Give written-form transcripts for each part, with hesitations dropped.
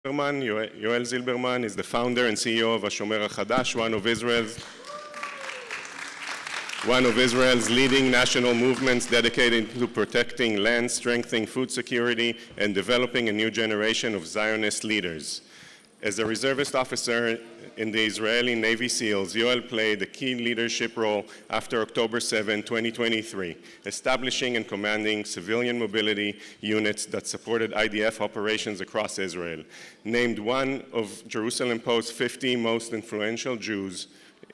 Yoel Zilberman is the founder and CEO of HaShomer HaChadash, one of Israel's leading national movements dedicated to protecting land, strengthening food security, and developing a new generation of Zionist leaders. As a reservist officer in the Israeli Navy SEALs, Yoel played a key leadership role after October 7, 2023, establishing and commanding civilian mobility units that supported IDF operations across Israel. Named one of Jerusalem Post's 50 most influential Jews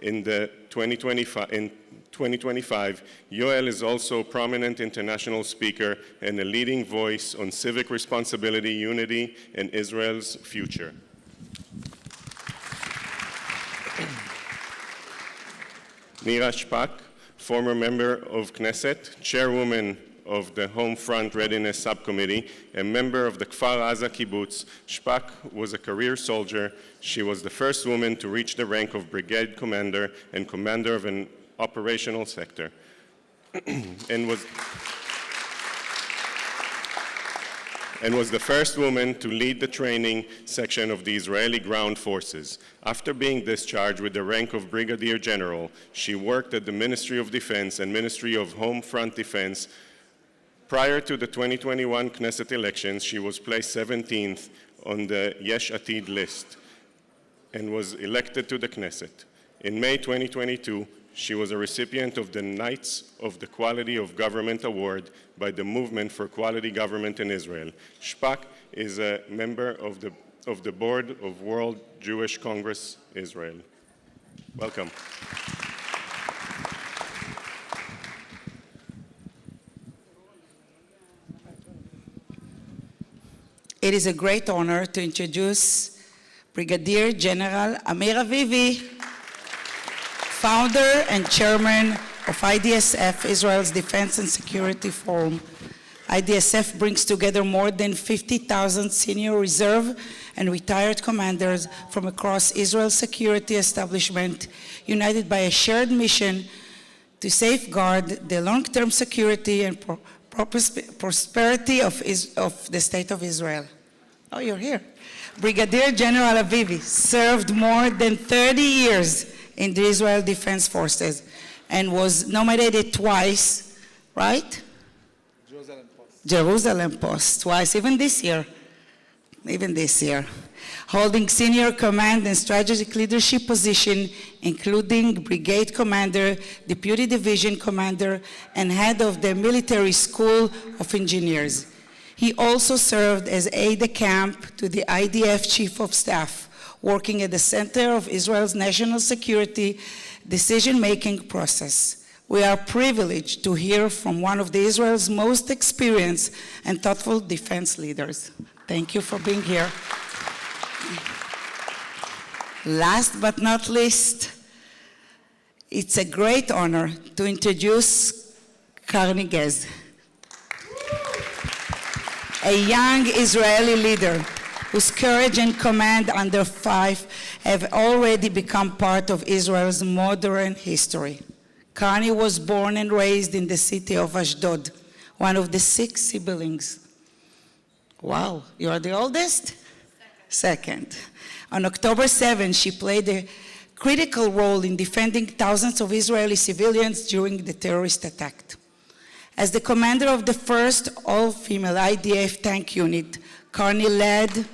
in 2025, Yoel is also a prominent international speaker and a leading voice on civic responsibility, unity, and Israel's future. Nira Shpak, former member of Knesset, chairwoman of the Home Front Readiness Subcommittee, and member of the Kfar Aza Kibbutz, Shpak was a career soldier. She was the first woman to reach the rank of brigade commander and commander of an operational sector, and was the first woman to lead the training section of the Israeli ground forces. After being discharged with the rank of Brigadier General, she worked at the Ministry of Defense and Ministry of Home Front Defense. Prior to the 2021 Knesset elections, she was placed 17th on the Yesh Atid list and was elected to the Knesset. In May 2022, she was a recipient of the Knights of the Quality of Government Award by the Movement for Quality Government in Israel. Shpak is a member of the Board of World Jewish Congress Israel. Welcome. It is a great honor to introduce Brigadier General Amir Avivi, founder and chairman of IDSF, Israel's Defense and Security Forum. IDSF brings together more than 50,000 senior reserve and retired commanders from across Israel's security establishment, united by a shared mission to safeguard the long-term security and prosperity of the State of Israel. Oh, you're here. Brigadier General Avivi served more than 30 years in the Israel Defense Forces and was nominated twice, right? Jerusalem Post, twice, even this year. Holding senior command and strategic leadership position, including brigade commander, deputy division commander, and head of the military school of engineers. He also served as aide-de-camp to the IDF chief of staff, working at the center of Israel's national security decision-making process. We are privileged to hear from one of Israel's most experienced and thoughtful defense leaders. Thank you for being here. Last but not least, it's a great honor to introduce Karni Gez, a young Israeli leader whose courage and command under fire have already become part of Israel's modern history. Karni was born and raised in the city of Ashdod, one of the 6 siblings. Wow, you are the oldest? Second. On October 7, she played a critical role in defending thousands of Israeli civilians during the terrorist attack. As the commander of the first all-female IDF tank unit, Karni led,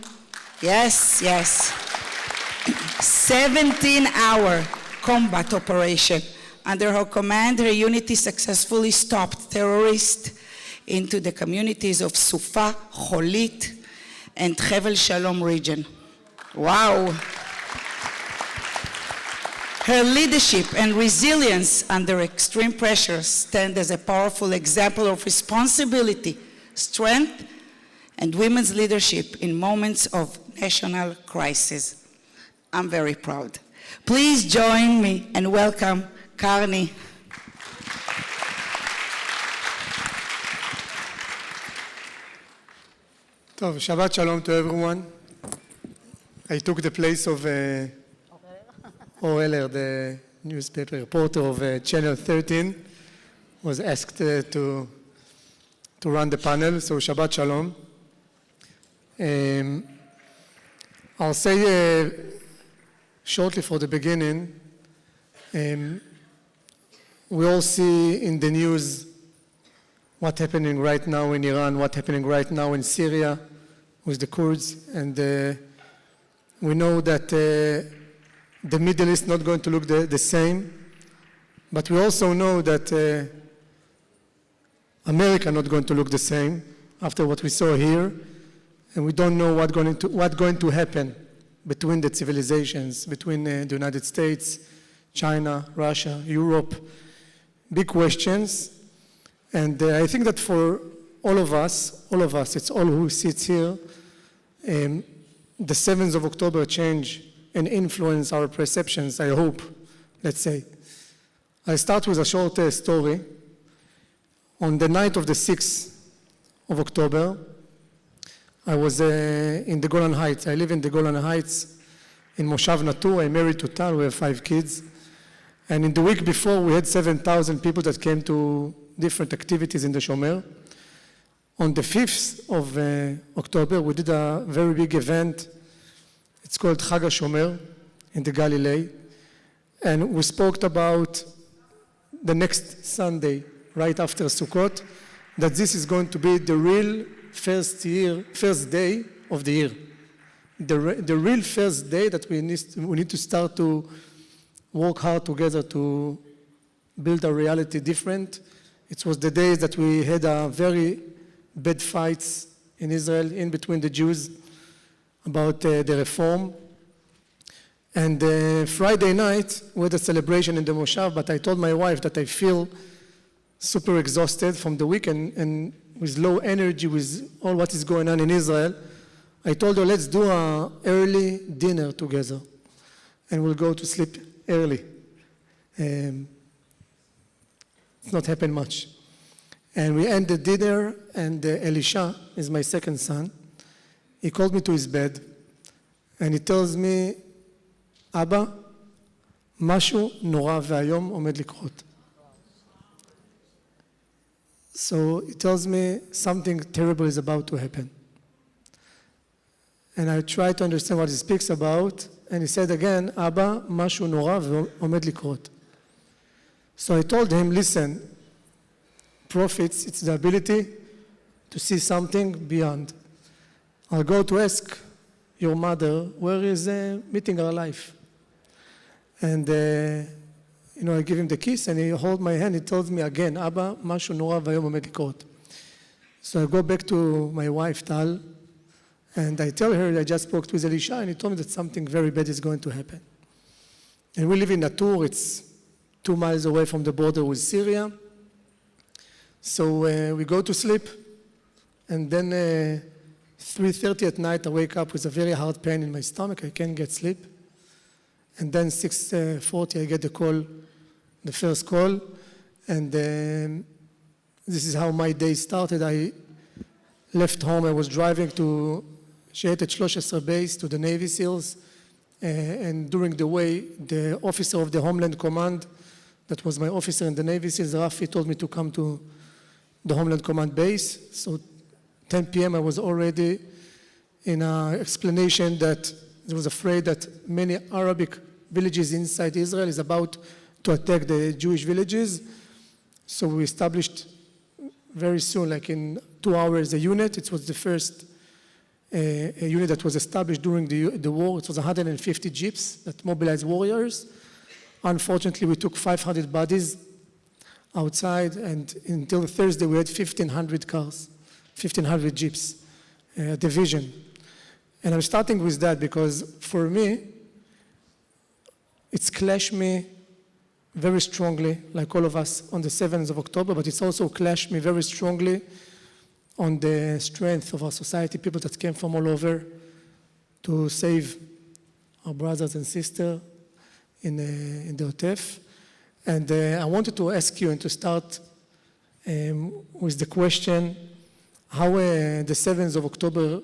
17-hour combat operation. Under her command, her unity successfully stopped terrorists into the communities of Sufa, Cholit, and Hevel Shalom region. Wow. Her leadership and resilience under extreme pressure stand as a powerful example of responsibility, strength, and women's leadership in moments of national crisis. I'm very proud. Please join me and welcome Karni. Shabbat Shalom to everyone. I took the place of Oreller, the newspaper reporter of Channel 13, was asked to run the panel, so Shabbat Shalom. I'll say shortly for the beginning, we all see in the news what's happening right now in Iran, what's happening right now in Syria with the Kurds, and we know that the Middle East is not going to look the same, but we also know that America not going to look the same after what we saw here, and we don't know what's going to happen between the civilizations, between the United States, China, Russia, Europe. Big questions, and I think that for all of us, it's all who sits here, the 7th of October change and influence our perceptions, I hope, let's say. I start with a short story. On the night of the 6th of October, I was in the Golan Heights. I live in the Golan Heights in Moshav Natur. I'm married to Tal. We have 5 kids. And in the week before, we had 7,000 people that came to different activities in the Shomer. On the 5th of October, we did a very big event. It's called Chag HaShomer in the Galilee. And we spoke about the next Sunday, right after Sukkot, that this is going to be the real first day of the year. The real first day that we need to start to work hard together to build a reality different. It was the days that we had a very bad fights in Israel in between the Jews about the reform. And Friday night, we had a celebration in the Moshav, but I told my wife that I feel super exhausted from the week and with low energy with all what is going on in Israel. I told her, let's do an early dinner together and we'll go to sleep early. It's not happened much. And we end the dinner, and Elisha is my second son. He called me to his bed, and he tells me, Abba, משהו נורא והיום עומד לקרות. So he tells me something terrible is about to happen. And I try to understand what he speaks about, and he said again, Abba, משהו נורא ועומד לקרות. So I told him, listen, prophets, it's the ability to see something beyond. I'll go to ask your mother, where is meeting our life? And I give him the kiss, and he hold my hand. He tells me again, Abba, משהו נורא והיום עומד לקרות. So I go back to my wife, Tal, and I tell her I just spoke with Elisha, and he told me that something very bad is going to happen. And we live in Natur. It's 2 miles away from the border with Syria. So we go to sleep, and then 3:30 at night, I wake up with a very hard pain in my stomach. I can't get sleep. And then 6:40, I get the first call, and this is how my day started. I left home. I was driving to שייטת 13 base to the Navy SEALs, and during the way, the officer of the Homeland Command, that was my officer in the Navy SEALs, Rafi, told me to come to the Homeland Command base. So 10 p.m. I was already in an explanation that I was afraid that many Arabic villages inside Israel is about to attack the Jewish villages. So we established very soon, like in 2 hours, a unit. It was the first a unit that was established during the war. It was 150 jeeps that mobilized warriors. Unfortunately, we took 500 bodies outside, and until Thursday, we had 1,500 cars, 1,500 jeeps, a division. And I'm starting with that because for me, it's clashed me very strongly, like all of us, on the 7th of October, but it's also clashed me very strongly on the strength of our society, people that came from all over to save our brothers and sisters in the Otef. And I wanted to ask you and to start with the question, how the 7th of October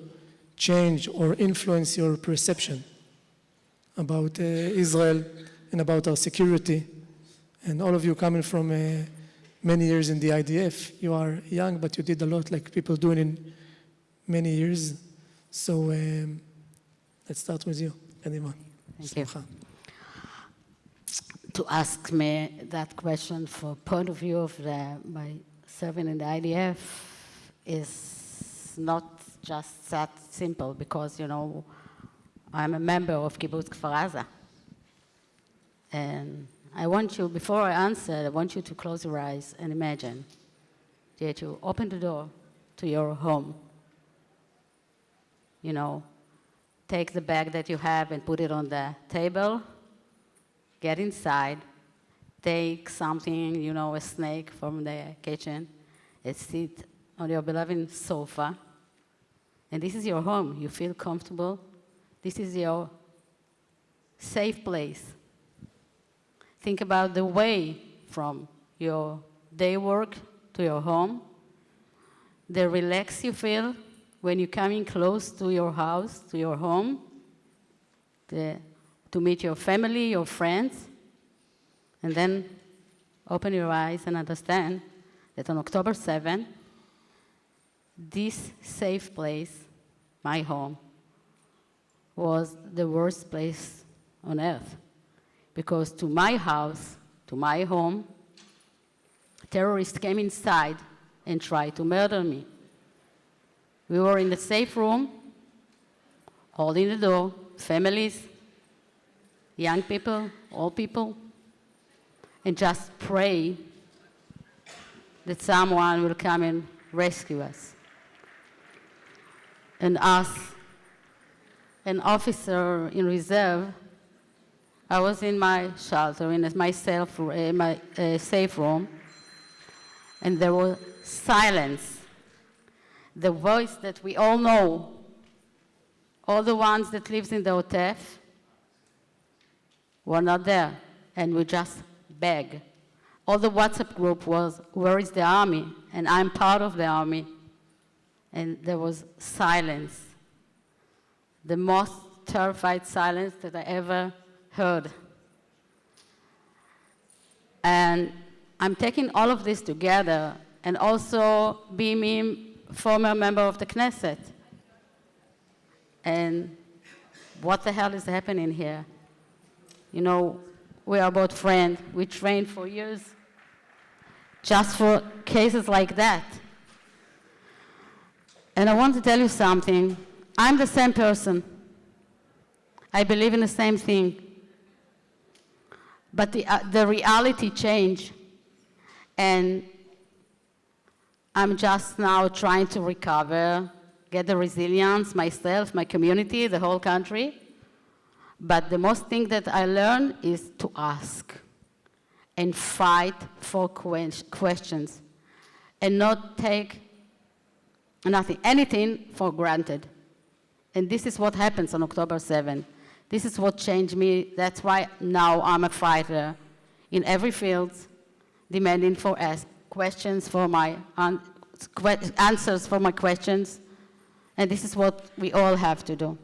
change or influence your perception about Israel and about our security. And all of you coming from many years in the IDF, you are young, but you did a lot like people doing in many years. So Let's start with you, anyone. Thank you. Simcha. To ask me that question for point of view of my serving in the IDF is not just that simple because, you know, I'm a member of Kibbutz Kfar Aza. And I want you, before I answer, I want you to close your eyes and imagine that you open the door to your home. You know, take the bag that you have and put it on the table, get inside, take something, you know, a snake from the kitchen, and sit on your beloved sofa. And this is your home. You feel comfortable. This is your safe place. Think about the way from your day work to your home, the relax you feel when you're coming close to your house, to your home, to meet your family, your friends, and then open your eyes and understand that on October 7, this safe place, my home, was the worst place on earth. Because to my house, to my home, terrorists came inside and tried to murder me. We were in the safe room, holding the door, families, young people, old people, and just pray that someone will come and rescue us. And us, an officer in reserve, I was in my shelter, in my safe room, and there was silence. The voice that we all know, all the ones that lives in the Otef, were not there, and we just beg. All the WhatsApp group was, where is the army? And I'm part of the army. And there was silence, the most terrified silence that I ever heard. And I'm taking all of this together, and also being a former member of the Knesset. And what the hell is happening here? You know, we are both friends. We trained for years just for cases like that. And I want to tell you something. I'm the same person. I believe in the same thing. But the reality changed. And I'm just now trying to recover, get the resilience, myself, my community, the whole country. But the most thing that I learned is to ask and fight for questions and not take anything for granted. And this is what happens on October 7. This is what changed me. That's why now I'm a fighter in every field, demanding for questions for my answers for my questions. And this is what we all have to do.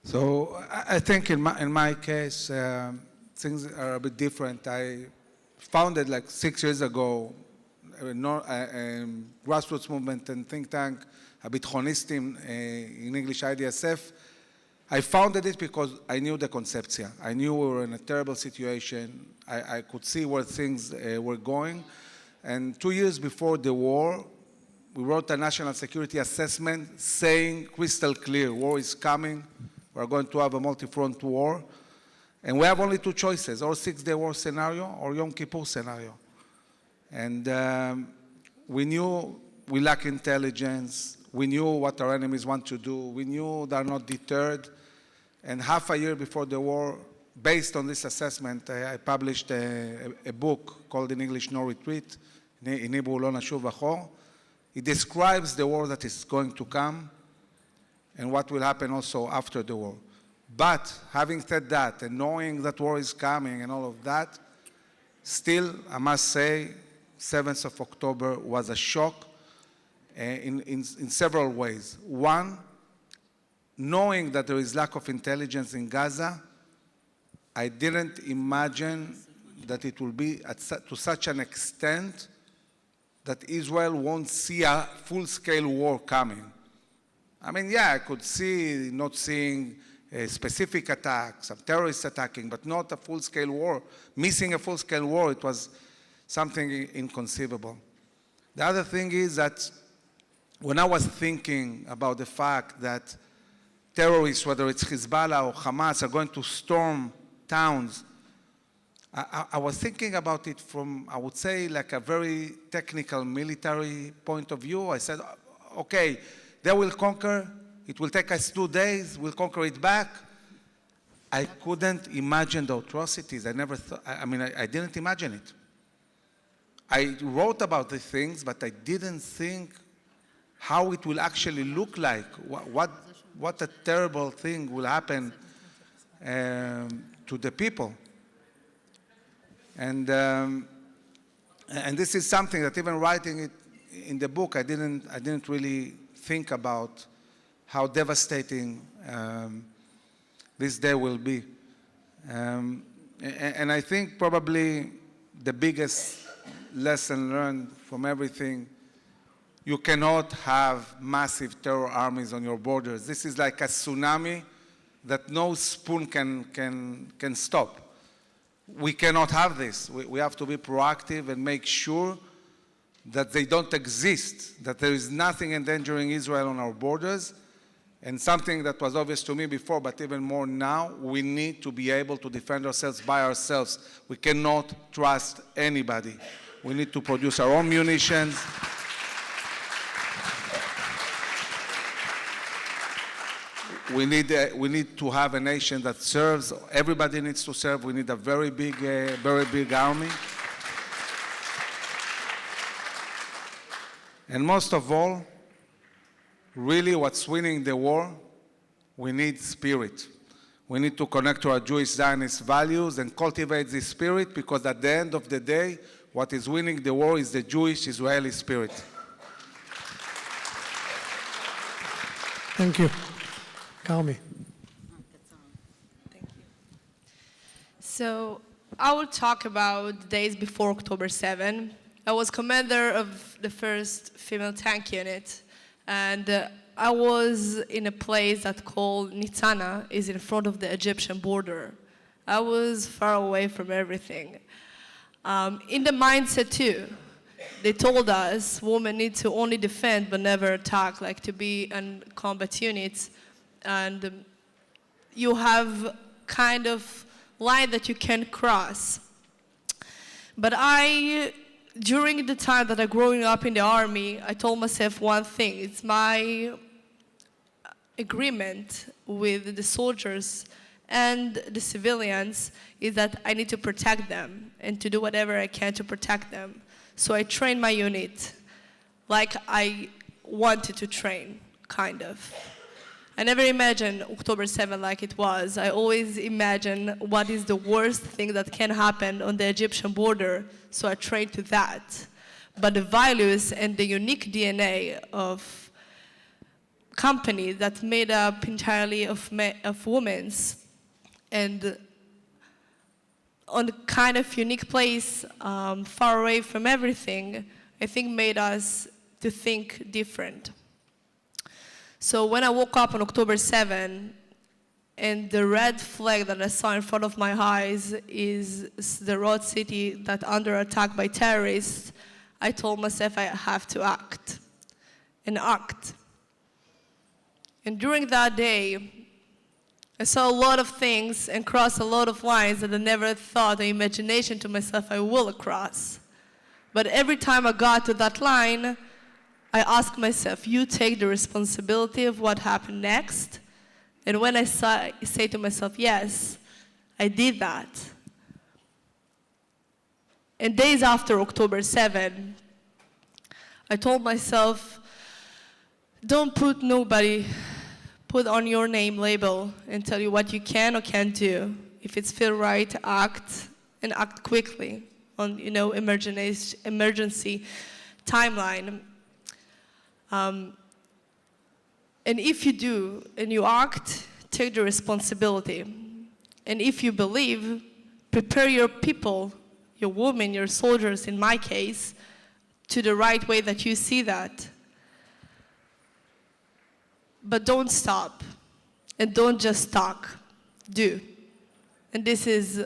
So I think in my case, things are a bit different. I founded like 6 years ago a grassroots movement and think tank, הביטחוניסטים, in English IDSF. I founded it because I knew the conception. I knew we were in a terrible situation. I could see where things were going. And 2 years before the war, we wrote a national security assessment saying crystal clear, war is coming. We're going to have a multi-front war. And we have only two choices, or six-day war scenario or Yom Kippur scenario. And we knew we lack intelligence. We knew what our enemies want to do. We knew they're not deterred. And half a year before the war, based on this assessment, I published a book called in English No Retreat, in Hebrew Lo Nashuv Achor. It describes the war that is going to come and what will happen also after the war. But having said that, and knowing that war is coming and all of that, still, I must say, 7th of October was a shock in several ways. One, knowing that there is lack of intelligence in Gaza, I didn't imagine that it will be to such an extent that Israel won't see a full-scale war coming. I mean, yeah, I could see not seeing a specific attack, some terrorists attacking, but not a full-scale war. Missing a full-scale war, it was something inconceivable. The other thing is that when I was thinking about the fact that terrorists, whether it's Hezbollah or Hamas, are going to storm towns, I was thinking about it from, I would say, like a very technical military point of view. I said, okay, they will conquer. It will take us 2 days. We'll conquer it back. I couldn't imagine the atrocities. I never thought, I didn't imagine it. I wrote about these things, but I didn't think how it will actually look like. What a terrible thing will happen to the people. And this is something that even writing it in the book, I didn't really think about how devastating this day will be. And I think probably the biggest lesson learned from everything, you cannot have massive terror armies on your borders. This is like a tsunami that no spoon can stop. We cannot have this. We have to be proactive and make sure that they don't exist, that there is nothing endangering Israel on our borders. And something that was obvious to me before, but even more now, we need to be able to defend ourselves by ourselves. We cannot trust anybody. We need to produce our own munitions. We need to have a nation that serves. Everybody needs to serve. We need a very big army. And most of all, really what's winning the war, we need spirit. We need to connect to our Jewish Zionist values and cultivate this spirit, because at the end of the day, what is winning the war is the Jewish Israeli spirit. Thank you. Carmi. So I will talk about the days before October 7. I was commander of the 1st female tank unit, and I was in a place that called Nitzana, is in front of the Egyptian border. I was far away from everything. In the mindset too, they told us women need to only defend but never attack, like to be in combat units. And you have kind of line that you can cross. But during the time that I growing up in the army, I told myself one thing. It's my agreement with the soldiers and the civilians is that I need to protect them and to do whatever I can to protect them. So I trained my unit like I wanted to train, kind of. I never imagined October 7 like it was. I always imagine what is the worst thing that can happen on the Egyptian border, so I trained to that. But the values and the unique DNA of company that's made up entirely of women and on a kind of unique place, far away from everything, I think made us to think different. So when I woke up on October 7, and the red flag that I saw in front of my eyes is the road city that under attack by terrorists, I told myself I have to act, and act. And during that day, I saw a lot of things and crossed a lot of lines that I never thought in imagination to myself I will cross. But every time I got to that line, I asked myself, you take the responsibility of what happened next. And when I say to myself, yes, I did that. And days after October 7, I told myself, don't put on your name label and tell you what you can or can't do. If it's feel right, act, and act quickly on, emergency timeline. And if you do and you act, take the responsibility. And if you believe, prepare your people, your women, your soldiers in my case, to the right way that you see that. but don't stop. And don't just talk, do. And this is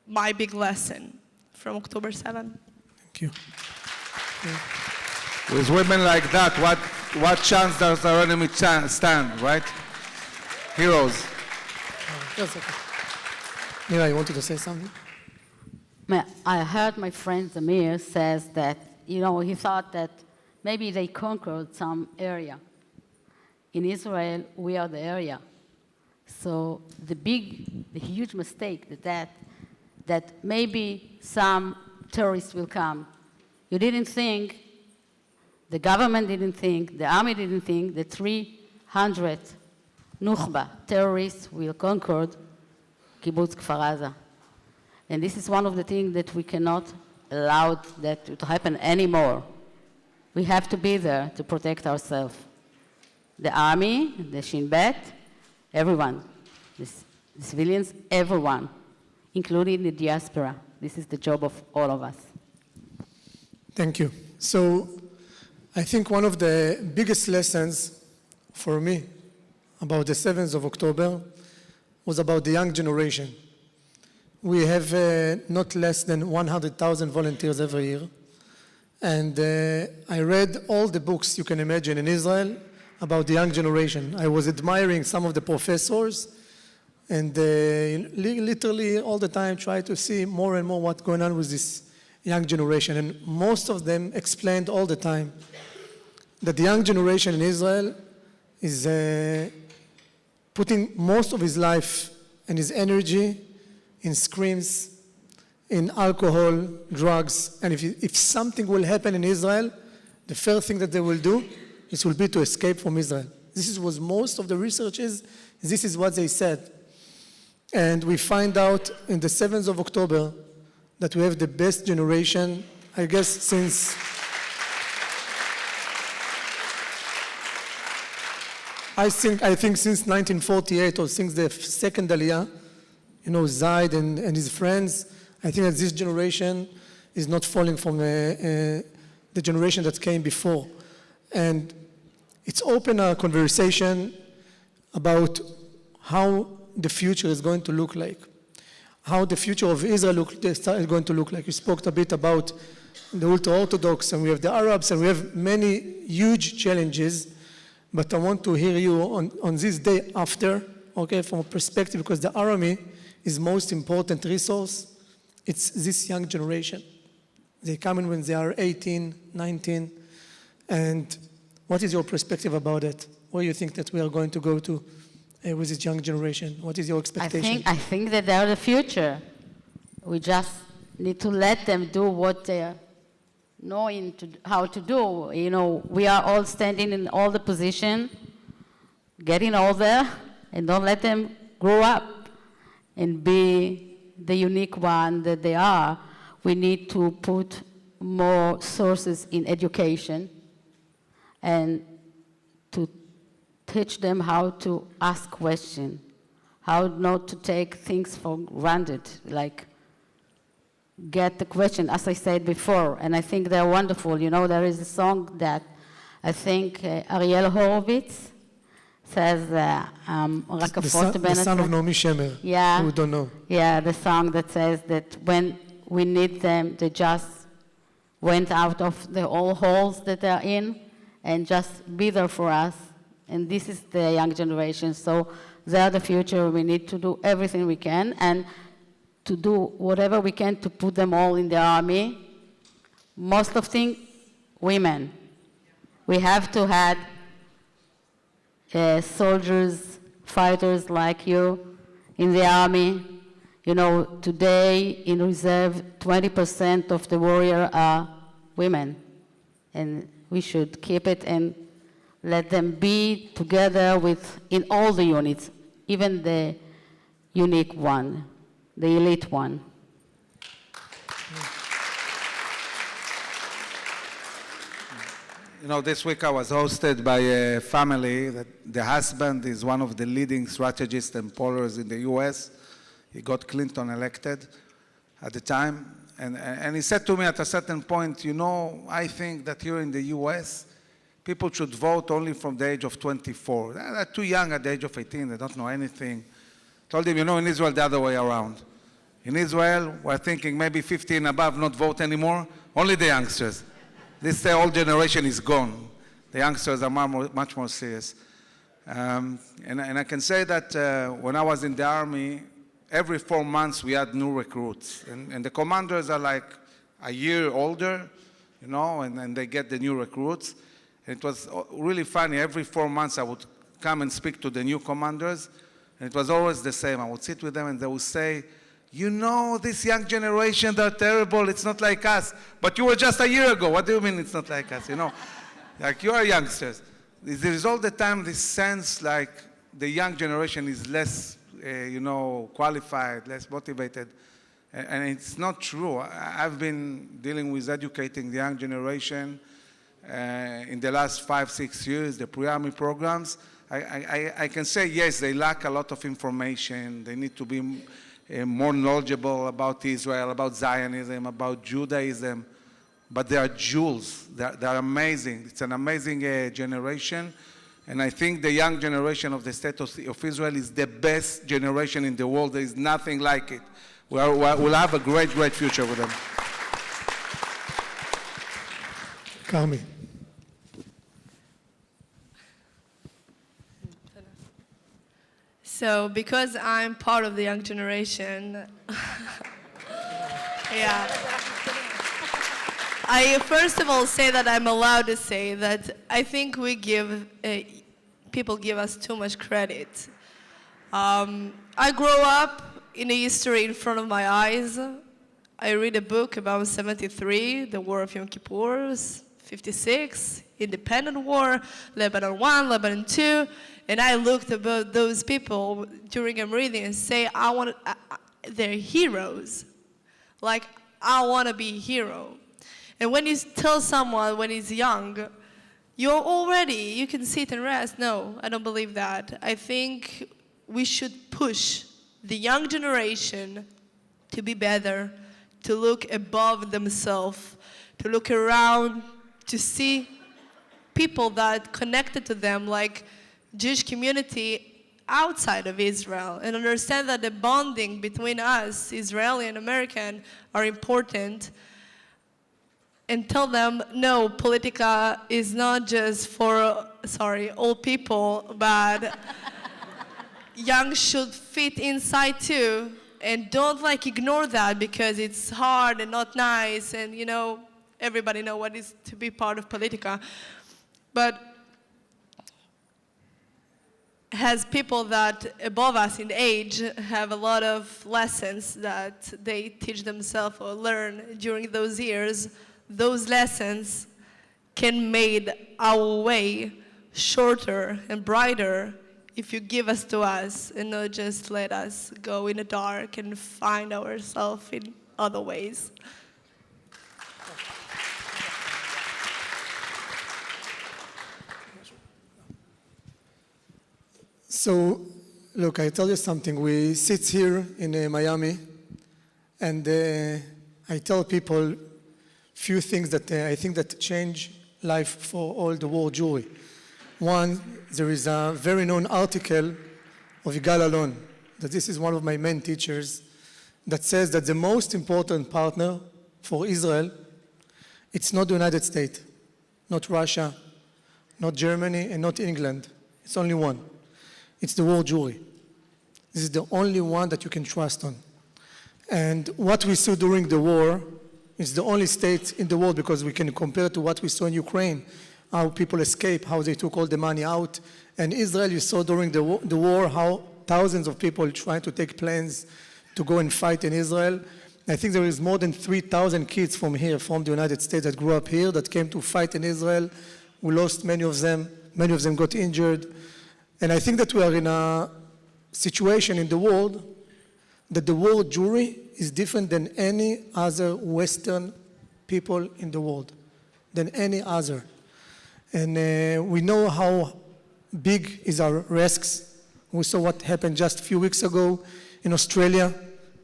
my big lesson from October 7. Thank you. With women like that, what chance does our enemy stand, right? Heroes. Just a second. Nira, you wanted to say something? I heard my friend Amir says that, he thought that maybe they conquered some area. In Israel, we are the area. So the huge mistake that maybe some terrorists will come. You didn't think, the government didn't think, the army didn't think that 300 Nukhba terrorists will conquer Kibbutz Kfar Aza. And this is one of the things that we cannot allow that to happen anymore. We have to be there to protect ourselves. The army, the Shin Bet, everyone, the civilians, everyone, including the diaspora. This is the job of all of us. Thank you. So I think one of the biggest lessons for me about the 7th of October was about the young generation. We have not less than 100,000 volunteers every year. And I read all the books you can imagine in Israel about the young generation. I was admiring some of the professors and literally all the time try to see more and more what's going on with this young generation. And most of them explained all the time that the young generation in Israel is putting most of his life and his energy in screens, in alcohol, drugs, and if something will happen in Israel, the first thing that they will do will be to escape from Israel. This was most of the researchers, this is what they said. And we find out in the 7th of October that we have the best generation, I guess, since I think since 1948 or since the second Aliyah, Zaid and his friends, I think that this generation is not falling from the generation that came before. And it's opened a conversation about how the future is going to look like, how the future of Israel is going to look like. You spoke a bit about the ultra-Orthodox, and we have the Arabs, and we have many huge challenges, but I want to hear you on this day after, okay, from a perspective, because the army is most important resource. It's this young generation. They come in when they are 18, 19, and what is your perspective about it? Where do you think that we are going to go to with this young generation? What is your expectation? I think that they are the future. We just need to let them do what they are knowing how to do. We are all standing in all the position, getting older, and don't let them grow up and be the unique one that they are. We need to put more sources in education and to teach them how to ask questions, how not to take things for granted, like get the question, as I said before, and I think they're wonderful. There is a song that I think Ariel Horowitz says, the son of Naomi Shemer, yeah, who don't know. Yeah, the song that says that when we need them, they just went out of the old holes that they're in and just be there for us. And this is the young generation. So they are the future. We need to do everything we can and to do whatever we can to put them all in the army. Most of things, women. We have to have soldiers, fighters like you in the army. Today in reserve, 20% of the warriors are women. And we should keep it and let them be together in all the units, even the unique one, the elite one. This week I was hosted by a family that the husband is one of the leading strategists and pollers in the US. He got Clinton elected at the time. And he said to me at a certain point, I think that here in the US, people should vote only from the age of 24. They're too young at the age of 18. They don't know anything. Told him, in Israel, the other way around. In Israel, we're thinking maybe 15 above not vote anymore, only the youngsters. This old generation is gone. The youngsters are much more serious. And I can say that when I was in the army, every 4 months we had new recruits. And the commanders are like a year older, and they get the new recruits. And it was really funny. Every 4 months I would come and speak to the new commanders, and it was always the same. I would sit with them and they would say, this young generation, they're terrible. It's not like us. But you were just a year ago. What do you mean it's not like us? Like you are youngsters. There is all the time this sense like the young generation is less, qualified, less motivated. And it's not true. I've been dealing with educating the young generation in the last 5-6 years, the pre-army programs. I can say, yes, they lack a lot of information. They need to be more knowledgeable about Israel, about Zionism, about Judaism. But they are jewels. They're amazing. It's an amazing generation. And I think the young generation of the state of Israel is the best generation in the world. There is nothing like it. We'll have a great, great future with them. Carmi. So because I'm part of the young generation, yeah. I first of all say that I'm allowed to say that I think people give us too much credit. I grew up in a history in front of my eyes. I read a book about 73, the War of Yom Kippur, 56, Independent War, Lebanon 1, Lebanon 2, and I looked about those people during a reading and say, they're heroes. Like, I want to be a hero. And when you tell someone when he's young, you can sit and rest. No, I don't believe that. I think we should push the young generation to be better, to look above themselves, to look around, to see people that connected to them, like Jewish community outside of Israel, and understand that the bonding between us, Israeli and American, are important. And tell them, no, politica is not just for, old people, but young should fit inside too. And don't ignore that because it's hard and not nice, and everybody know what it is to be part of politica. But as people that above us in age have a lot of lessons that they teach themselves or learn during those years, those lessons can make our way shorter and brighter if you give us to us and not just let us go in the dark and find ourselves in other ways. So, look, I tell you something. We sit here in Miami, and I tell people few things that I think that change life for all the world Jewry. One, there is a very known article of Yigal Alon, that this is one of my main teachers, that says that the most important partner for Israel, it's not the United States, not Russia, not Germany, and not England. It's only one. It's the world Jewry. This is the only one that you can trust on. And what we saw during the war, it's the only state in the world, because we can compare it to what we saw in Ukraine, how people escaped, how they took all the money out. And Israel, you saw during the war how thousands of people trying to take planes to go and fight in Israel. I think there is more than 3,000 kids from here, from the United States, that grew up here, that came to fight in Israel. We lost many of them. Many of them got injured. And I think that we are in a situation in the world that the world Jewry is different than any other Western people in the world, than any other. And we know how big is our risks. We saw what happened just a few weeks ago in Australia.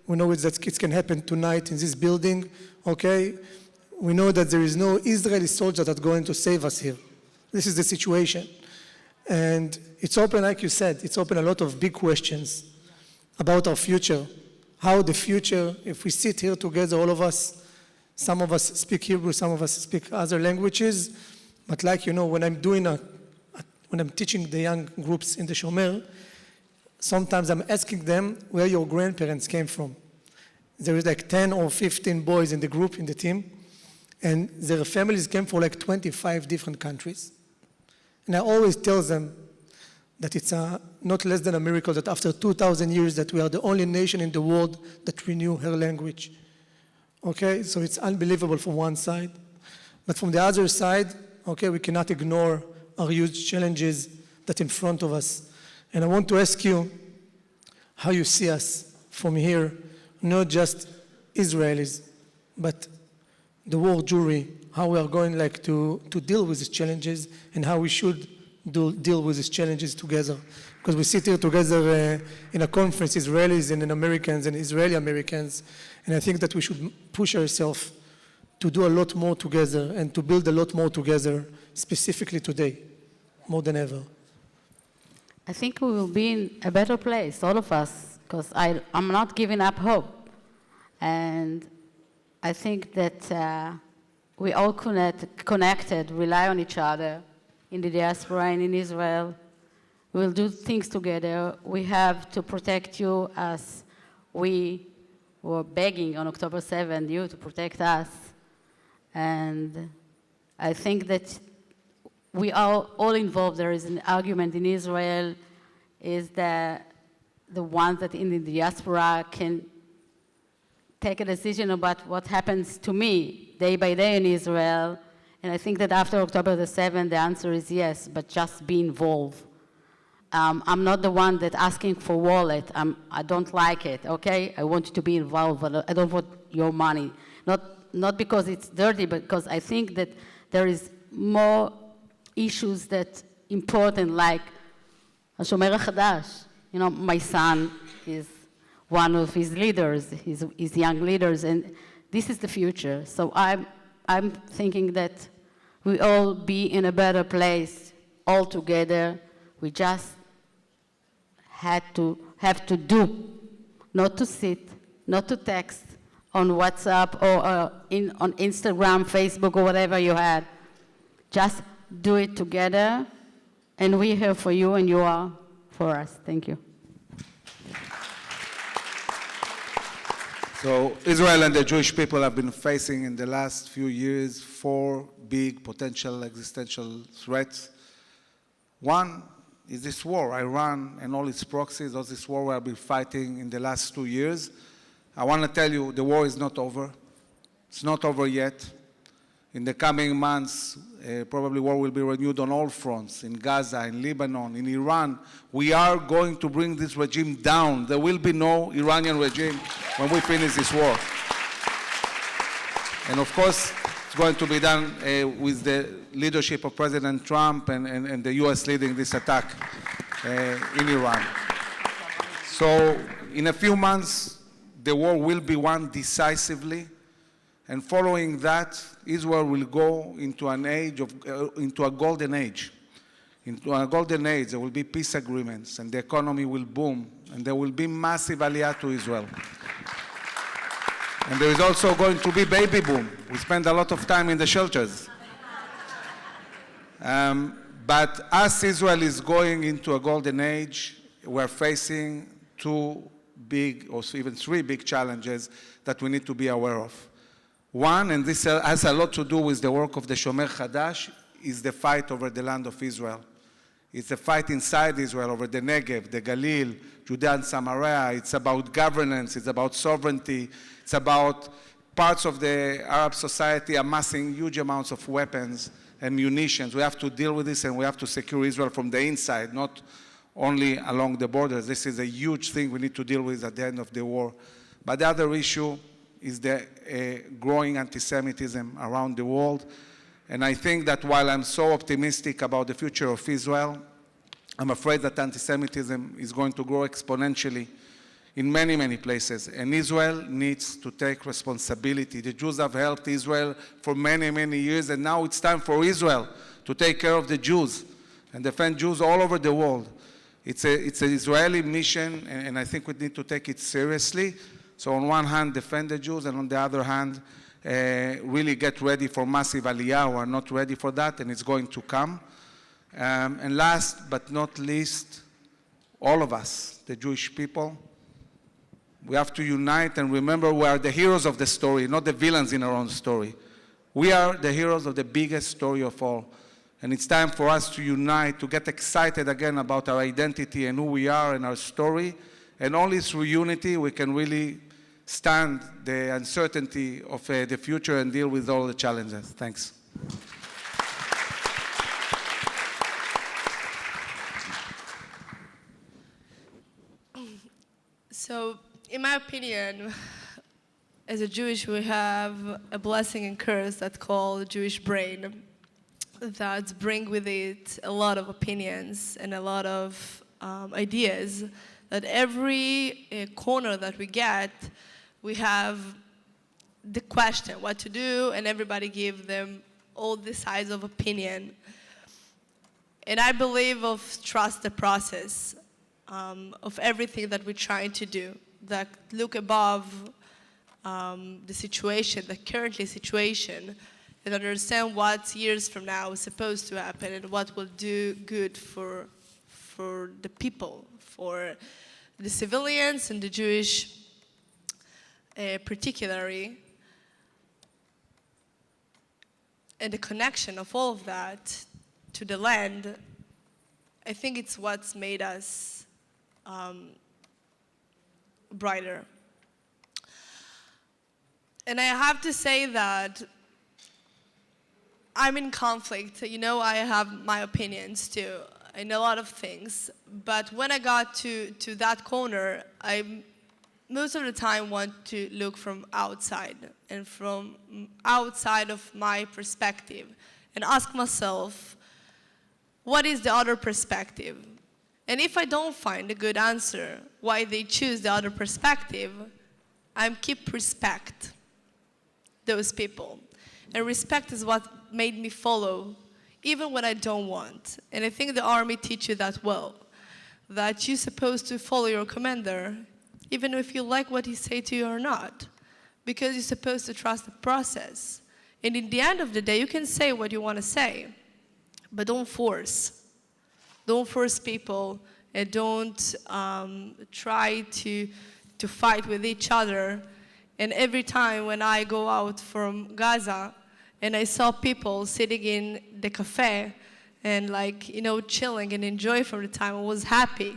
We know that it can happen tonight in this building, okay? We know that there is no Israeli soldier that's going to save us here. This is the situation. And it's open, like you said, it's open a lot of big questions about our future. How the future, if we sit here together, all of us, some of us speak Hebrew, some of us speak other languages, but like, when I'm when I'm teaching the young groups in the Shomer, sometimes I'm asking them where your grandparents came from. There is like 10 or 15 boys in the group, in the team, and their families came from like 25 different countries. And I always tell them that it's not less than a miracle that after 2,000 years that we are the only nation in the world that renew her language. Okay, so it's unbelievable from one side. But from the other side, okay, we cannot ignore our huge challenges that in front of us. And I want to ask you how you see us from here, not just Israelis, but the world Jewry, how we are going to deal with these challenges and how we should deal with these challenges together. Because we sit here together in a conference, Israelis and Americans and Israeli Americans, and I think that we should push ourselves to do a lot more together and to build a lot more together, specifically today, more than ever. I think we will be in a better place, all of us, because I'm not giving up hope. And I think that we all connected, rely on each other in the diaspora and in Israel. We'll do things together. We have to protect you as we were begging on October 7th, you to protect us. And I think that we are all involved. There is an argument in Israel, is that the ones that in the diaspora can take a decision about what happens to me day by day in Israel. And I think that after October the 7th, the answer is yes, but just be involved. I'm not the one that asking for wallet. I don't like it, okay? I want you to be involved, but I don't want your money. Not because it's dirty, but because I think that there is more issues that important, like HaShomer HaChadash. My son is one of his leaders, his young leaders, and this is the future. So I'm thinking that we all be in a better place all together. We just have to do, not to sit, not to text on WhatsApp or on Instagram, Facebook, or whatever you had. Just do it together, and we're here for you, and you are for us. Thank you. So Israel and the Jewish people have been facing in the last few years 4 big potential existential threats. One is this war, Iran and all its proxies, all this war we have been fighting in the last 2 years. I want to tell you, the war is not over. It's not over yet. In the coming months, probably war will be renewed on all fronts, in Gaza, in Lebanon, in Iran. We are going to bring this regime down. There will be no Iranian regime when we finish this war. And of course, it's going to be done with the leadership of President Trump and the US leading this attack in Iran. So in a few months, the war will be won decisively. And following that, Israel will go into into a golden age. Into a golden age, there will be peace agreements, and the economy will boom, and there will be massive aliyah to Israel. And there is also going to be baby boom. We spend a lot of time in the shelters. But as Israel is going into a golden age, we're facing 2 big, or even 3 big challenges that we need to be aware of. One, and this has a lot to do with the work of the Shomer Chadash, is the fight over the land of Israel. It's the fight inside Israel over the Negev, the Galil, Judea and Samaria. It's about governance, it's about sovereignty, it's about parts of the Arab society amassing huge amounts of weapons and munitions. We have to deal with this, and we have to secure Israel from the inside, not only along the borders. This is a huge thing we need to deal with at the end of the war. But the other issue is the growing anti-Semitism around the world. And I think that while I'm so optimistic about the future of Israel, I'm afraid that anti-Semitism is going to grow exponentially in many, many places. And Israel needs to take responsibility. The Jews have helped Israel for many, many years, and now it's time for Israel to take care of the Jews and defend Jews all over the world. It's an Israeli mission, and I think we need to take it seriously. So on one hand, defend the Jews, and on the other hand, really get ready for massive aliyah. We're not ready for that, and it's going to come. And last but not least, all of us, the Jewish people, we have to unite and remember we are the heroes of the story, not the villains in our own story. We are the heroes of the biggest story of all. And it's time for us to unite, to get excited again about our identity and who we are and our story. And only through unity we can really stand the uncertainty of the future and deal with all the challenges. Thanks. So, in my opinion, as a Jewish, we have a blessing and curse that's called Jewish brain, that bring with it a lot of opinions and a lot of ideas. That every corner that we get, we have the question what to do, and everybody give them all the sides of opinion. And I believe of trust the process of everything that we're trying to do, that look above the situation, the currently situation, and understand what years from now is supposed to happen and what will do good for the people, for the civilians and the Jewish particularly. And the connection of all of that to the land, I think it's what's made us brighter. And I have to say that I'm in conflict. You know, I have my opinions too in a lot of things. But when I got to that corner, I most of the time want to look from outside and from outside of my perspective and ask myself, what is the other perspective? And if I don't find a good answer why they choose the other perspective, I keep respect those people. And respect is what made me follow, even when I don't want. And I think the army teaches you that well, that you're supposed to follow your commander, even if you like what he say to you or not, because you're supposed to trust the process. And in the end of the day, you can say what you want to say, but don't force. Don't force people, and don't try to fight with each other. And every time when I go out from Gaza and I saw people sitting in the cafe and chilling and enjoying from the time, I was happy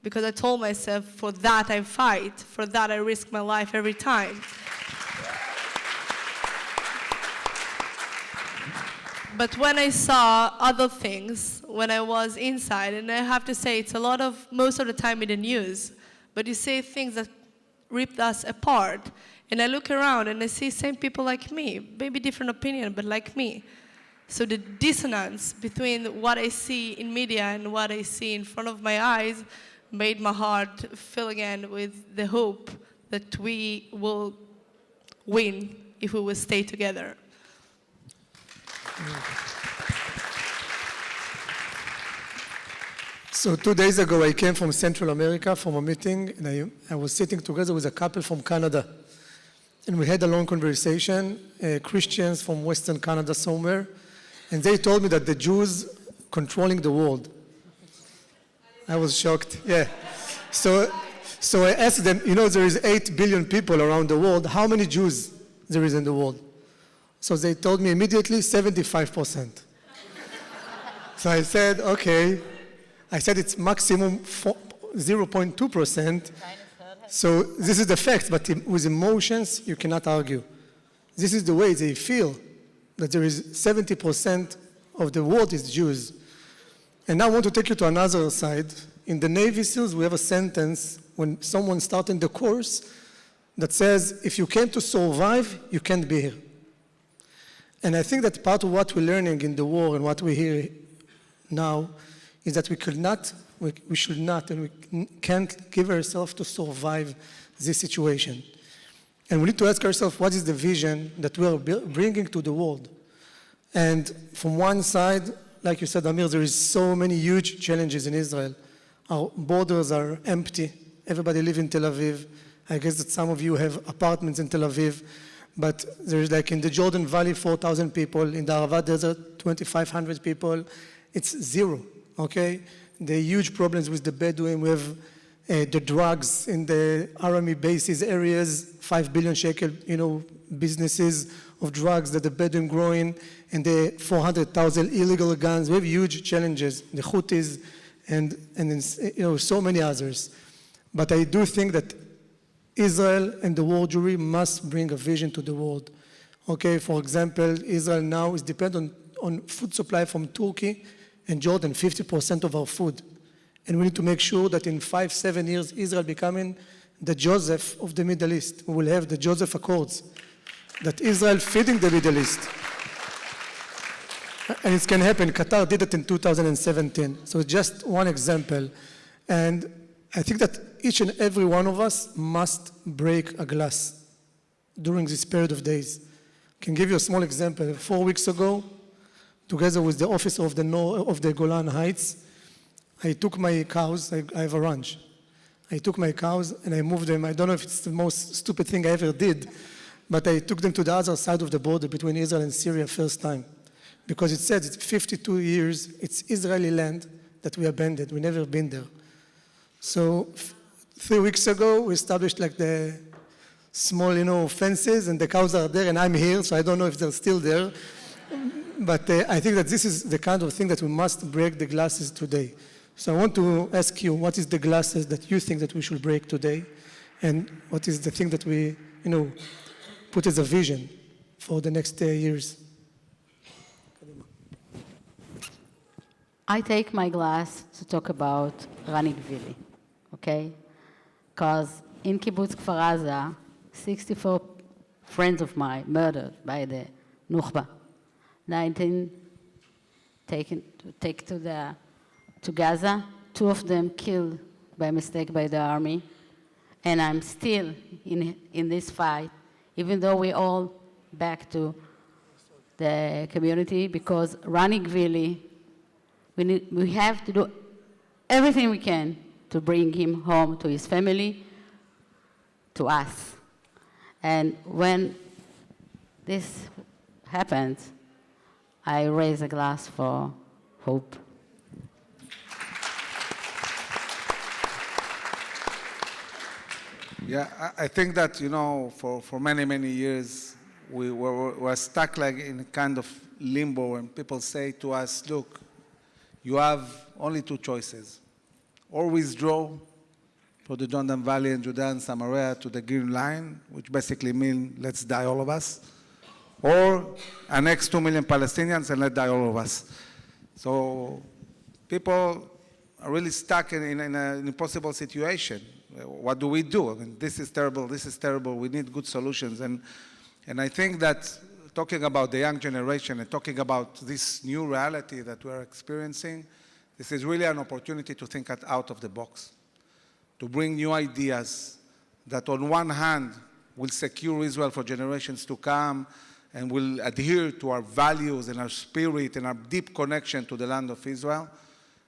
because I told myself, for that I fight, for that I risk my life every time. But when I saw other things, when I was inside, and I have to say it's most of the time in the news, but you say things that ripped us apart. And I look around and I see same people like me, maybe different opinion, but like me. So the dissonance between what I see in media and what I see in front of my eyes made my heart fill again with the hope that we will win if we will stay together. So 2 days ago, I came from Central America from a meeting, and I was sitting together with a couple from Canada. And we had a long conversation, Christians from Western Canada somewhere, and they told me that the Jews controlling the world. I was shocked, yeah. So I asked them, there is 8 billion people around the world, how many Jews there is in the world? So they told me immediately 75%. So I said, okay. I said it's maximum 0.2%. So this is the fact, but with emotions, you cannot argue. This is the way they feel, that there is 70% of the world is Jews. And now I want to take you to another side. In the Navy SEALs, we have a sentence when someone starting the course that says, if you came to survive, you can't be here. And I think that part of what we're learning in the war and what we hear now is that we should not, and we can't give ourselves to survive this situation. And we need to ask ourselves, what is the vision that we are bringing to the world? And from one side, like you said, Amir, there is so many huge challenges in Israel. Our borders are empty. Everybody lives in Tel Aviv. I guess that some of you have apartments in Tel Aviv. But there's like in the Jordan Valley, 4,000 people. In the Arava Desert, 2,500 people. It's zero, okay? The huge problems with the Bedouin. We have the drugs in the army bases areas, 5 billion shekel, businesses of drugs that the Bedouin growing, and the 400,000 illegal guns. We have huge challenges, the Houthis, and so many others. But I do think that Israel and the world Jewry must bring a vision to the world. Okay, for example, Israel now is dependent on food supply from Turkey and Jordan, 50% of our food. And we need to make sure that in 5-7 years, Israel becoming the Joseph of the Middle East. We will have the Joseph Accords, that Israel feeding the Middle East. And it can happen. Qatar did it in 2017. So just one example. And I think that each and every one of us must break a glass during this period of days. I can give you a small example. 4 weeks ago, together with the officer of the Golan Heights, I took my cows. I have a ranch. I took my cows and I moved them. I don't know if it's the most stupid thing I ever did, but I took them to the other side of the border between Israel and Syria first time. Because it said it's 52 years, it's Israeli land that we abandoned. We never been there. So 3 weeks ago, we established like the small, fences, and the cows are there, and I'm here, so I don't know if they're still there. But I think that this is the kind of thing that we must break the glasses today. So I want to ask you, what is the glasses that you think that we should break today? And what is the thing that we, put as a vision for the next years? I take my glass to talk about Rani Gvili, okay? Because in Kibbutz Kfar Aza, 64 friends of mine murdered by the Nukhba. 19 taken to Gaza, 2 of them killed by mistake by the army, and I'm still in this fight, even though we all back to the community, because Rani Gvili, we have to do everything we can to bring him home to his family, to us. And when this happens, I raise a glass for hope. Yeah, I think that, for many, many years, we were stuck like in a kind of limbo, and people say to us, look, you have only 2 choices. Or withdraw to the Jordan Valley and Judea and Samaria to the Green Line, which basically means let's die all of us. Or annex 2 million Palestinians and let die all of us. So people are really stuck in an impossible situation. What do we do? I mean, this is terrible, we need good solutions. And I think that talking about the young generation and talking about this new reality that we're experiencing, this is really an opportunity to think out of the box, to bring new ideas that on one hand will secure Israel for generations to come and will adhere to our values and our spirit and our deep connection to the land of Israel.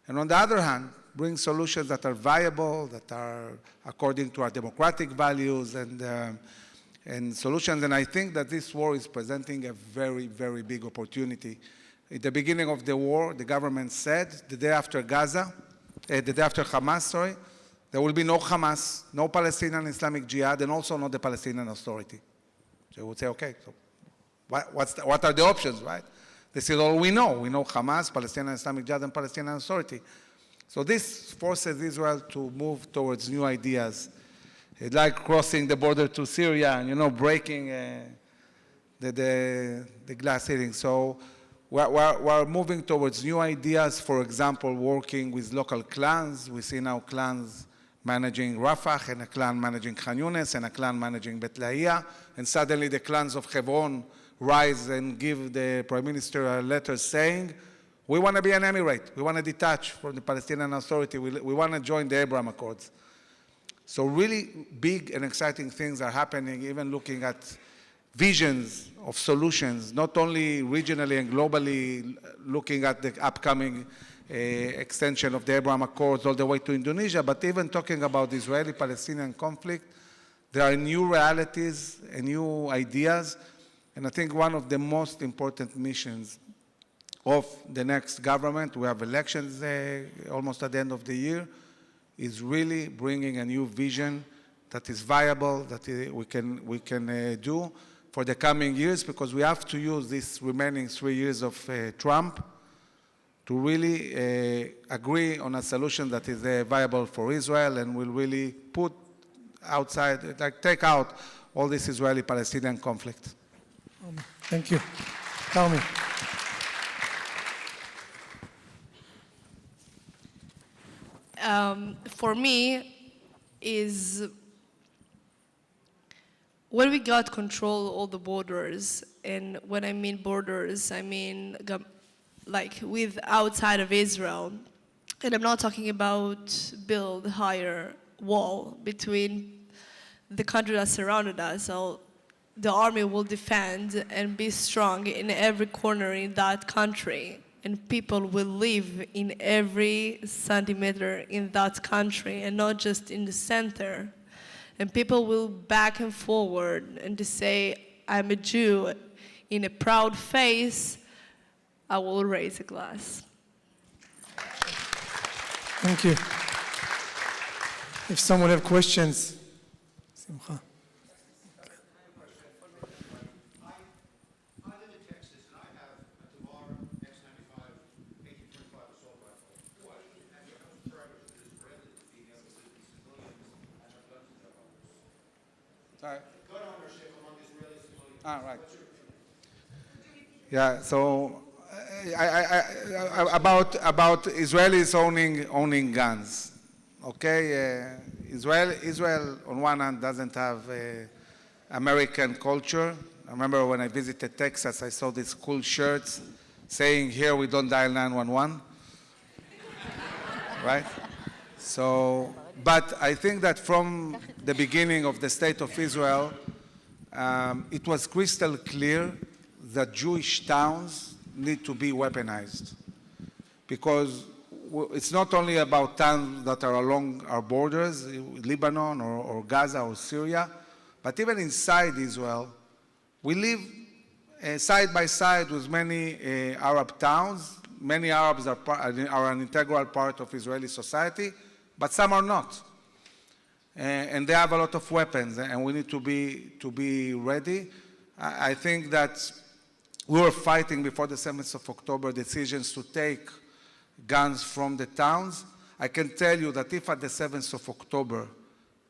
And on the other hand, bring solutions that are viable, that are according to our democratic values and solutions. And I think that this war is presenting a very, very big opportunity. At the beginning of the war, the government said the day after Hamas, there will be no Hamas, no Palestinian Islamic Jihad, and also not the Palestinian Authority. So you would say, okay, so what are the options, right? This is all we know. We know Hamas, Palestinian Islamic Jihad, and Palestinian Authority. So this forces Israel to move towards new ideas. It's like crossing the border to Syria and, breaking the glass ceiling. So we're moving towards new ideas, for example, working with local clans. We see now clans managing Rafah, and a clan managing Khan Yunis, and a clan managing Bet Lahia, and suddenly the clans of Hebron rise and give the Prime Minister a letter saying, we want to be an emirate. We want to detach from the Palestinian Authority. We want to join the Abraham Accords. So really big and exciting things are happening, even looking at visions of solutions, not only regionally and globally, looking at the upcoming extension of the Abraham Accords all the way to Indonesia, but even talking about the Israeli-Palestinian conflict. There are new realities and new ideas, and I think one of the most important missions of the next government, we have elections almost at the end of the year, is really bringing a new vision that is viable, that we can do for the coming years, because we have to use these remaining 3 years of Trump to really agree on a solution that is viable for Israel and will really put outside, like take out all this Israeli-Palestinian conflict. Thank you. Tell me. For me, is when we got control of all the borders, and when I mean borders, I mean like with outside of Israel, and I'm not talking about build higher wall between the country that surrounded us. So the army will defend and be strong in every corner in that country, and people will live in every centimeter in that country and not just in the center. And people will back and forward and to say, I'm a Jew, in a proud face, I will raise a glass. Thank you. If someone have questions, Simcha. Sorry. Right. Yeah. So, about Israelis owning guns. Okay. Israel on one hand doesn't have American culture. I remember when I visited Texas, I saw these cool shirts saying, "Here we don't dial 911." Right. So. But I think that from the beginning of the State of Israel, it was crystal clear that Jewish towns need to be weaponized. Because it's not only about towns that are along our borders, Lebanon or Gaza or Syria, but even inside Israel, we live side by side with many Arab towns. Many Arabs are an integral part of Israeli society, but some are not. And they have a lot of weapons, and we need to be ready. I think that we were fighting before the 7th of October decisions to take guns from the towns. I can tell you that if at the 7th of October,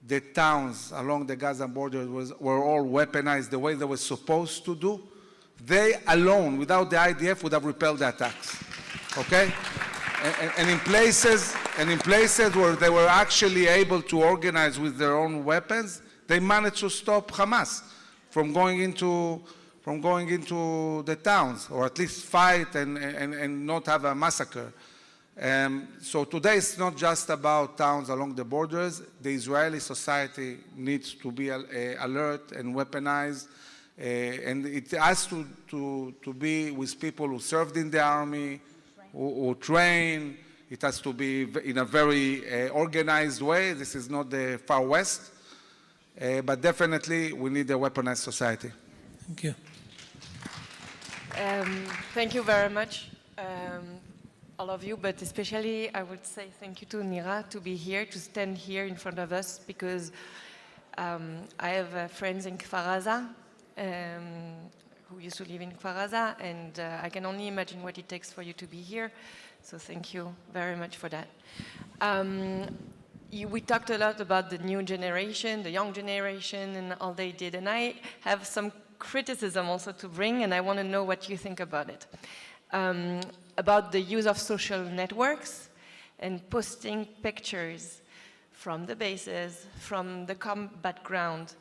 the towns along the Gaza border were all weaponized the way they were supposed to do, they alone, without the IDF, would have repelled the attacks. Okay? And in places where they were actually able to organize with their own weapons, they managed to stop Hamas from going into the towns, or at least fight and not have a massacre. So today it's not just about towns along the borders. The Israeli society needs to be alert and weaponized, and it has to be with people who served in the army, who train. It has to be in a very organized way. This is not the Far West, but definitely we need a weaponized society. Thank you. Thank you very much, all of you, but especially I would say thank you to Nira to be here, to stand here in front of us, because I have friends in Kfar Aza, who used to live in Kfar Aza, and I can only imagine what it takes for you to be here. So thank you very much for that. We talked a lot about the new generation, the young generation, and all they did. And I have some criticism also to bring, and I want to know what you think about it. About the use of social networks and posting pictures from the bases, from the combat ground,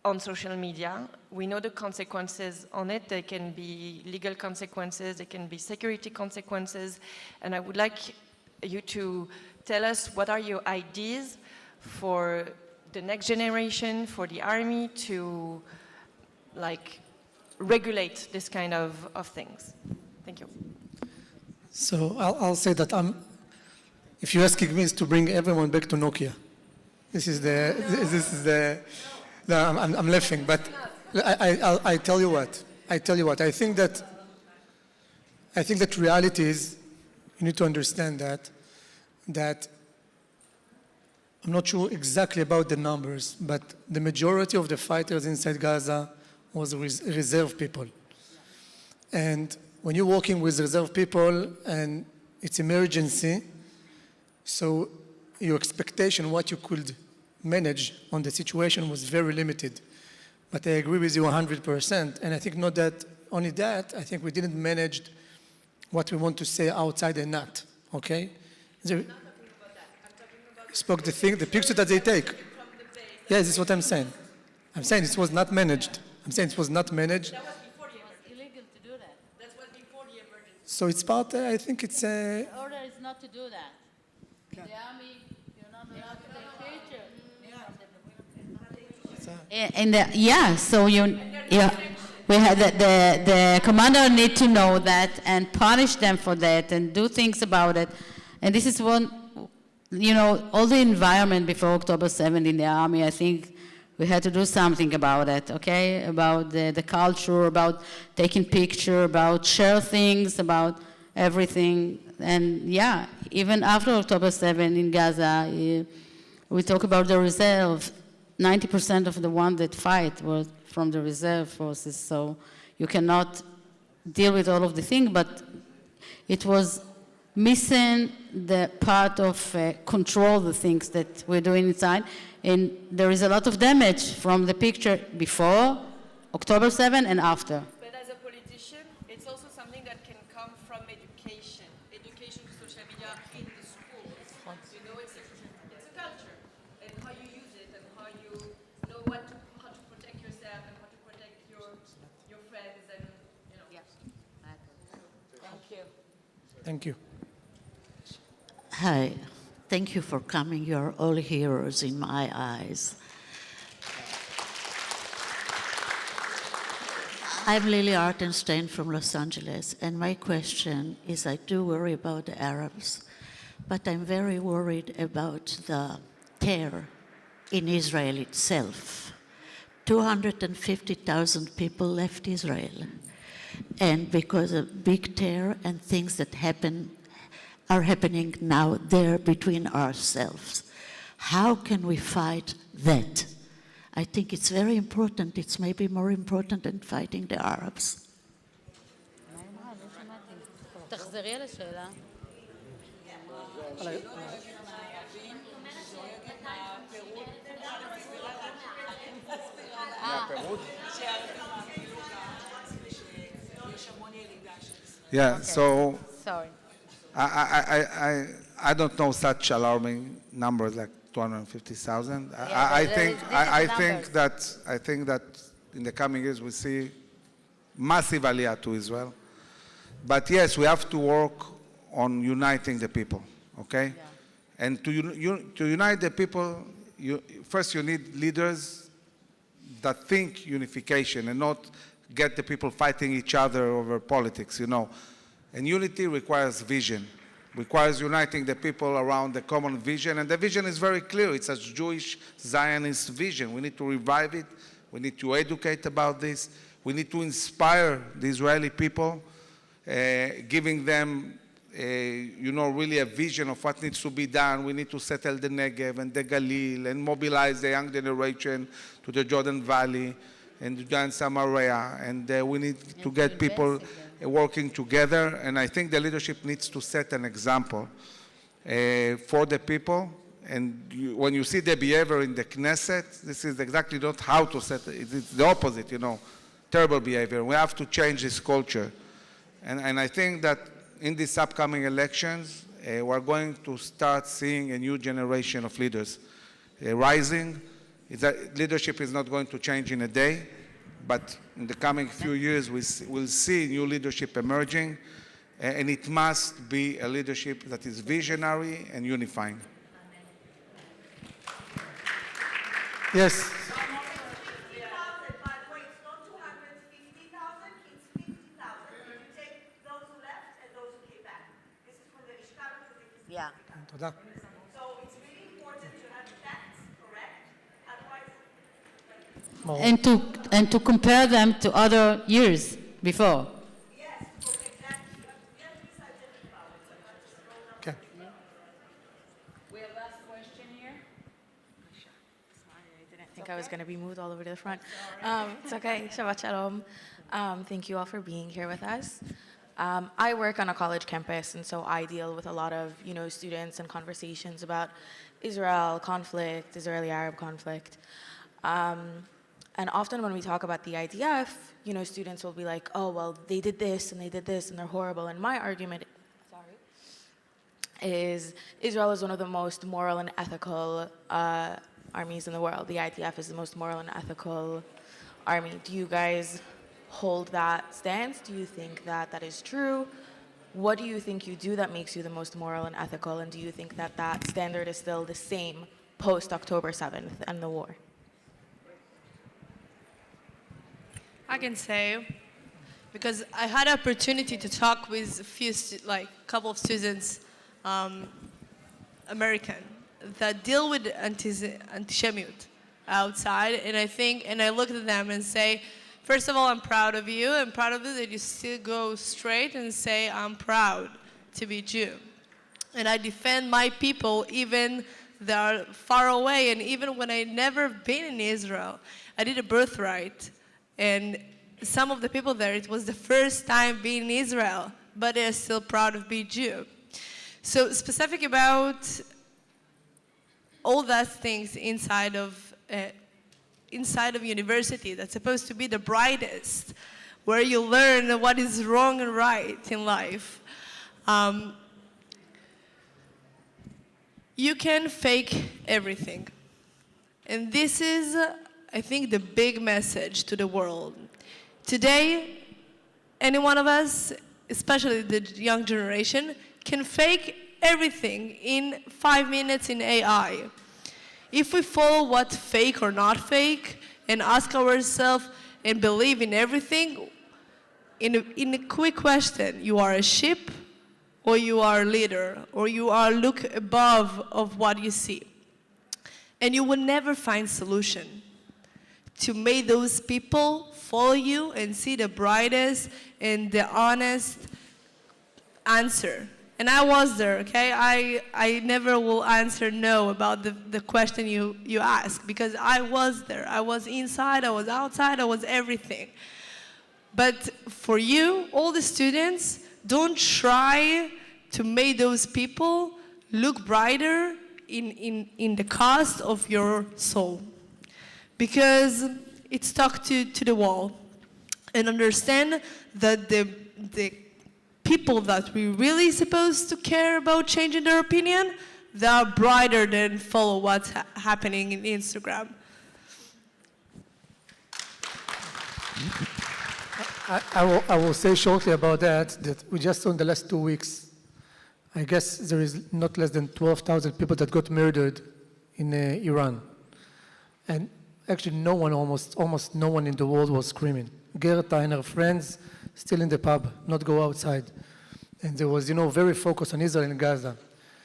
on social media. We know the consequences on it. They can be legal consequences, they can be security consequences, and I would like you to tell us what are your ideas for the next generation, for the army to like regulate this kind of things? Thank you. So I'll say that if you're asking me, is to bring everyone back to Nokia. No, I'm laughing, but I tell you what. I think that reality is, you need to understand that I'm not sure exactly about the numbers, but the majority of the fighters inside Gaza was reserve people. And when you're working with reserve people and it's emergency, so your expectation, what you could manage on the situation was very limited. But I agree with you 100%. And I think not that, only that, I think we didn't manage what we want to say outside and not, okay? Spoke the picture that they take. Yeah, this is what I'm saying. I'm saying it was not managed. That was before the emergency. Illegal to do that. That was before the emergency. So it's part, I think it's The order is not to do that. The army, you're not allowed to take pictures. We had the commander need to know that and punish them for that and do things about it. And this is one, all the environment before October 7th in the army, I think we had to do something about it, okay? About the culture, about taking picture, about share things, about everything. And yeah, even after October 7th in Gaza, we talk about the reserve. 90% of the ones that fight were from the reserve forces, so you cannot deal with all of the things, but it was missing the part of control the things that we're doing inside, and there is a lot of damage from the picture before October 7 and after. But as a politician, it's also something that can come from education. Education to social media in the schools. It's a culture, and how you use it, and how you know how to protect yourself, and how to protect your friends, and Yes. Thank you. Thank you. Hi, thank you for coming. You're all heroes in my eyes. I'm Lily Artenstein from Los Angeles, and my question is, I do worry about the Arabs, but I'm very worried about the terror in Israel itself. 250,000 people left Israel, and because of big terror and things that are happening now there between ourselves. How can we fight that? I think it's very important. It's maybe more important than fighting the Arabs. תחזרי על השאלה. Yeah, so Sorry. I don't know such alarming numbers like 250,000. Yeah, I but think numbers. I think that in the coming years we see massive aliyah to Israel. But yes, we have to work on uniting the people. Okay, Yeah. and to unite the people, first you need leaders that think unification and not get the people fighting each other over politics. And unity requires vision, requires uniting the people around the common vision. And the vision is very clear. It's a Jewish Zionist vision. We need to revive it. We need to educate about this. We need to inspire the Israeli people, giving them, really a vision of what needs to be done. We need to settle the Negev and the Galil and mobilize the young generation to the Jordan Valley and to join Samaria. And we need to get people working together, and I think the leadership needs to set an example for the people. And when you see the behavior in the Knesset, this is exactly not how to set it. It's the opposite, terrible behavior. We have to change this culture. And I think that in these upcoming elections, we're going to start seeing a new generation of leaders rising. Leadership is not going to change in a day, but in the coming few years, we'll see new leadership emerging, and it must be a leadership that is visionary and unifying. Yes. Yeah. תודה. And to compare them to other years before. כן. We have last question here. Sorry, I didn't think I was going to be moved all over to the front. It's okay. Shabbat shalom. Thank you all for being here with us. I work on a college campus, and so I deal with a lot of, students and conversations about Israel conflict, Israeli-Arab conflict. And often when we talk about the IDF, students will be like, oh, well, they did this, and they're horrible. And my argument, is Israel is one of the most moral and ethical armies in the world. The IDF is the most moral and ethical army. Do you guys hold that stance? Do you think that that is true? What do you think you do that makes you the most moral and ethical? And do you think that that standard is still the same post-October 7th and the war? I can say, because I had opportunity to talk with a few, couple of students, American, that deal with antisemiut outside, and I look at them and say, first of all, I'm proud of you. I'm proud of you that you still go straight and say, I'm proud to be Jew. And I defend my people even they are far away, and even when I never been in Israel. I did a birthright, and some of the people there, it was the first time being in Israel, but they're still proud of being Jew. So specific about all those things inside of university that's supposed to be the brightest, where you learn what is wrong and right in life. You can fake everything. And this is, I think, the big message to the world. Today, any one of us, especially the young generation, can fake everything in 5 minutes in AI. If we follow what's fake or not fake and ask ourselves and believe in everything, in a quick question, you are a sheep or you are a leader or you are look above of what you see. And you will never find solution to make those people follow you and see the brightest and the honest answer. And I was there, okay? I never will answer no about the question you asked, because I was there. I was inside, I was outside, I was everything. But for you, all the students, don't try to make those people look brighter in the cost of your soul. Because it's stuck to the wall. And understand that the people that we really supposed to care about changing their opinion, they are brighter than follow what's happening in Instagram. I will say shortly about that we just saw in the last 2 weeks, I guess there is not less than 12,000 people that got murdered in Iran. And actually almost no one in the world was screaming. Gerta and her friends still in the pub, not go outside. And there was, very focused on Israel and Gaza.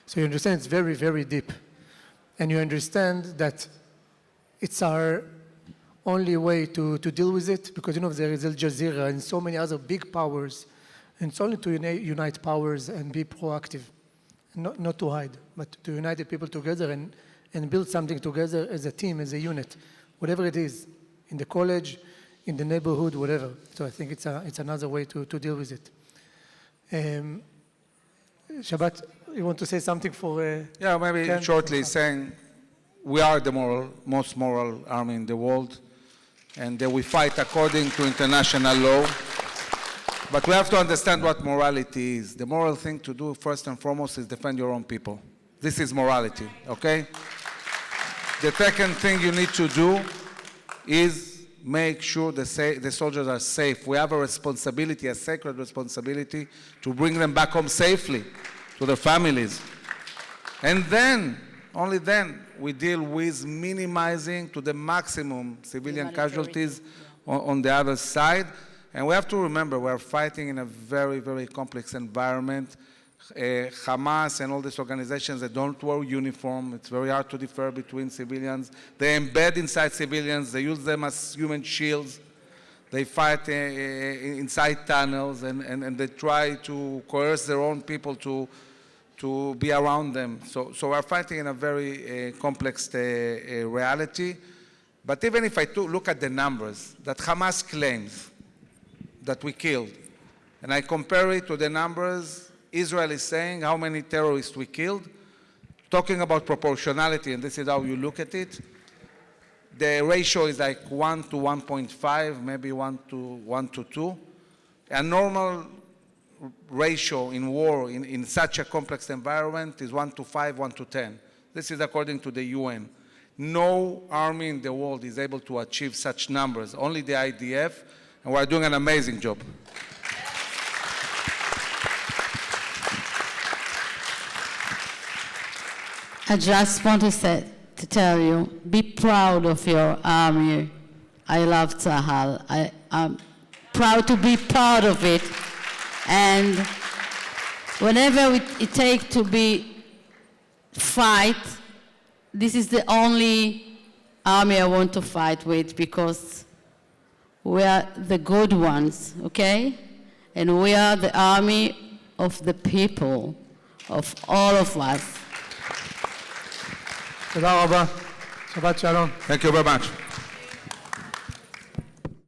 So you understand it's very, very deep. And you understand that it's our only way to deal with it, because, there is Al Jazeera and so many other big powers. And it's only to unite powers and be proactive. Not to hide, but to unite the people together and build something together as a team, as a unit, whatever it is, in the college, in the neighborhood, whatever. So I think it's another way to deal with it. Shabbat, you want to say something for... Yeah, maybe Ken? shortly saying we are the most moral army in the world, and we fight according to international law. But we have to understand what morality is. The moral thing to do, first and foremost, is defend your own people. This is morality, okay? The second thing you need to do is make sure the soldiers are safe. We have a responsibility, a sacred responsibility, to bring them back home safely to their families. And then, only then, we deal with minimizing to the maximum civilian casualties on the other side. And we have to remember, we're fighting in a very, very complex environment. Hamas and all these organizations that don't wear uniform. It's very hard to differ between civilians. They embed inside civilians. They use them as human shields. They fight inside tunnels, and they try to coerce their own people to be around them. So we're fighting in a very complex reality. But even if I look at the numbers that Hamas claims that we killed, and I compare it to the numbers Israel is saying, how many terrorists we killed, talking about proportionality, and this is how you look at it, the ratio is like 1 to 1.5, maybe 1 to 2. A normal ratio in war in such a complex environment is 1 to 5, 1 to 10. This is according to the UN. No army in the world is able to achieve such numbers, only the IDF, and we're doing an amazing job. I just want to tell you, be proud of your army. I love Tzahal. I'm proud to be part of it. And whenever it takes to fight, this is the only army I want to fight with, because we are the good ones, okay? And we are the army of the people, of all of us. תודה רבה. שבת שלום. Thank you very much.